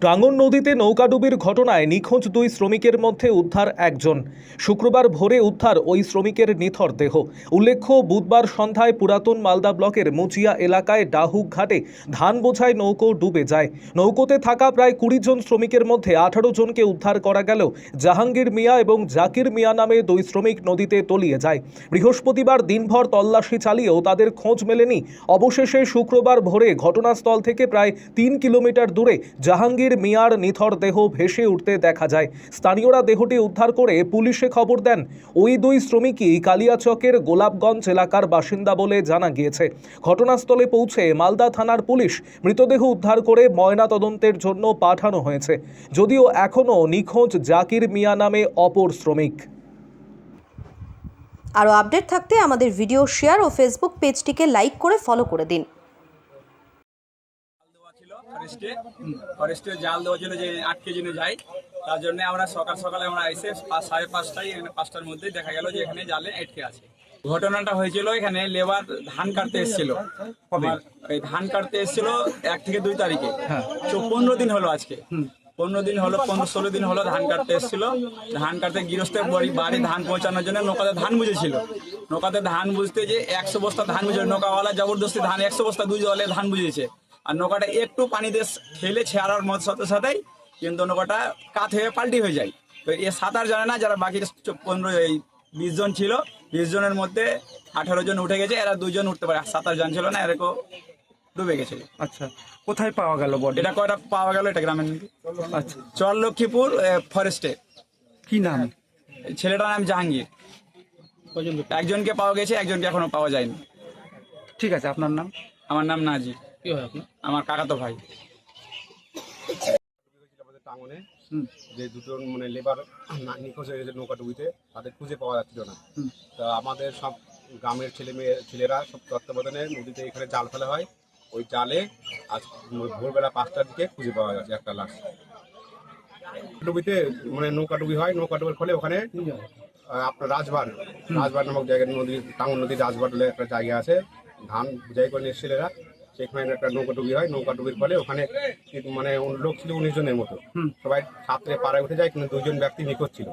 টাঙ্গন নদীতে নৌকাডুবির ঘটনায় নিখোঁজ দুই শ্রমিকের মধ্যে উদ্ধার একজন। শুক্রবার ভোরে উদ্ধার ওই শ্রমিকের নিথর দেহ। উল্লেখ্য, বুধবার সন্ধ্যায় পুরাতন মালদা ব্লকের মুচিয়া এলাকায় ডাহুক ঘাটে ধান বোঝাই নৌকো ডুবে যায়। নৌকোতে থাকা প্রায় 20 জন শ্রমিকের মধ্যে 18 জনকে উদ্ধার করা গেল। জাহাঙ্গীর মিয়া এবং জাকির মিয়া নামে দুই শ্রমিক নদীতে তলিয়ে যায়। বৃহস্পতিবার দিনভর তল্লাশি চালিয়েও তাদের খোঁজ মেলেনি। অবশেষে শুক্রবার ভোরে ঘটনাস্থল থেকে প্রায় 3 কিলোমিটার দূরে জাহাঙ্গীর মিয়ার নিথর দেহ ভেসে উঠতে দেখা যায়। স্থানীয়রা দেহটি উদ্ধার করে পুলিশে খবর দেন। ওই দুই শ্রমিকই কালিয়াচকের গোলাপগঞ্জ এলাকার বাসিন্দা বলে জানা গিয়েছে। ঘটনাস্থলে পৌঁছে মালদা থানার পুলিশ মৃতদেহ উদ্ধার করে ময়নাতদন্তের জন্য পাঠানো হয়েছে। যদিও এখনও নিখোঁজ জাকির মিয়া নামে অপর শ্রমিক। আরও আপডেট থাকতে আমাদের ভিডিও শেয়ার ও ফেসবুক পেজটিকে লাইক করে ফলো করে দিন। ফরেস্টে জাল দেওয়ার জন্য যে আটকে জন্য যাই, তার জন্য আমরা সকালে আমরা এসে 5:30টায় এখানে 5টার মধ্যে দেখা গেল যে এখানে জালে আটকে আছে। ঘটনাটা হয়েছিল, এখানে লেবার ধান কাটতে এসেছিল। এই ধান কাটতে এসেছিল 1 থেকে 2 তারিখে। 15 দিন হলো আজকে। 15 দিন হলো, 15-16 দিন হলো ধান কাটতে এসেছিল। ধান কাটতে গৃহস্থের বাড়ি ধান পৌঁছানোর জন্য নৌকাতে ধান বুঝেছিল। নৌকাতে ধান বুঝতে যে 100 বস্তা ধান বুঝে, নৌকাওয়ালা জবরদস্তি ধান 100 বস্তা 2 জলে ধান বুঝেছে। আর নৌকাটা একটু পানি দিয়ে ঠেলে ছেড়ার মত সাথে সাথেই কিন্তু নৌকাটা কাত হয়ে পাল্টি হয়ে যায়। তো এ সাঁতার জানে না, যারা বাকি 20 জন ছিল, 20 জনের মধ্যে 18 জন উঠে গেছে, এরা 2 জন উঠতে পারে, সাঁতার জানছিল না, এরকম ডুবে গেছে। আচ্ছা, কোথায় পাওয়া গেল বডি? এটা কয়টা পাওয়া গেল, এটা গ্রামের নাকি। আচ্ছা, চর লক্ষ্মীপুর ফরেস্টে। কি নাম? ছেলেটার নাম জাহাঙ্গীর। একজনকে পাওয়া গেছে, একজনকে এখনো পাওয়া যায়নি। ঠিক আছে, আপনার নাম? আমার নাম নাজি। কি হয় আপনার? আমার কাকাতো ভাই। আমাদের টাঙ্গনে যে দুজন মানে লেবার নিখোঁজ হয়ে গেছে নৌকা ডুবিতে, তাদের খুঁজে পাওয়া যাচ্ছিল না। তা আমাদের সব গ্রামের ছেলেরা সব তত্ত্বাবধানে নদীতে এখানে জাল ফেলা হয়। ওই জালে আজ ভোরবেলা 5টার দিকে খুঁজে পাওয়া গেছে একটা লাশ। ডুবিতে মানে নৌকা ডুবি হয়, নৌকা ডুবির ফলে ওখানে আপনার রাজবার নামক জায়গায়, টাঙ্গন নদীর রাজবার বলে একটা জায়গা আছে। ধান বুঝাই করে নিয়ে ছেলেরা, সেখানে একটা নৌকা ডুবি হয়। নৌকা ডুবির ফলে ওখানে মানে লোক ছিল 19 জনের মতো, সবাই সাঁতরে পাড়ায় উঠে যায়, কিন্তু 2 জন ব্যক্তি নিখোঁজ ছিল।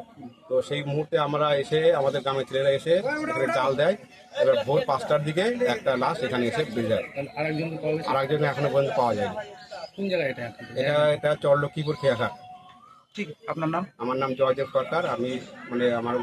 তো সেই মুহূর্তে আমরা এসে, আমাদের গ্রামের ছেলেরা এসে এখানে জাল দেয়। এবার ভোর 5টার দিকে একটা লাশ এখানে এসে বেরিয়ে যায়। আরেকজন এখনো পর্যন্ত পাওয়া যায়নি। কোন জায়গায় এটা চর লক্ষ্মীপুর খেয়াঘাট। ঠিক, আপনার নাম? আমার নাম জয়দেব সরকার। আমি মানে আমার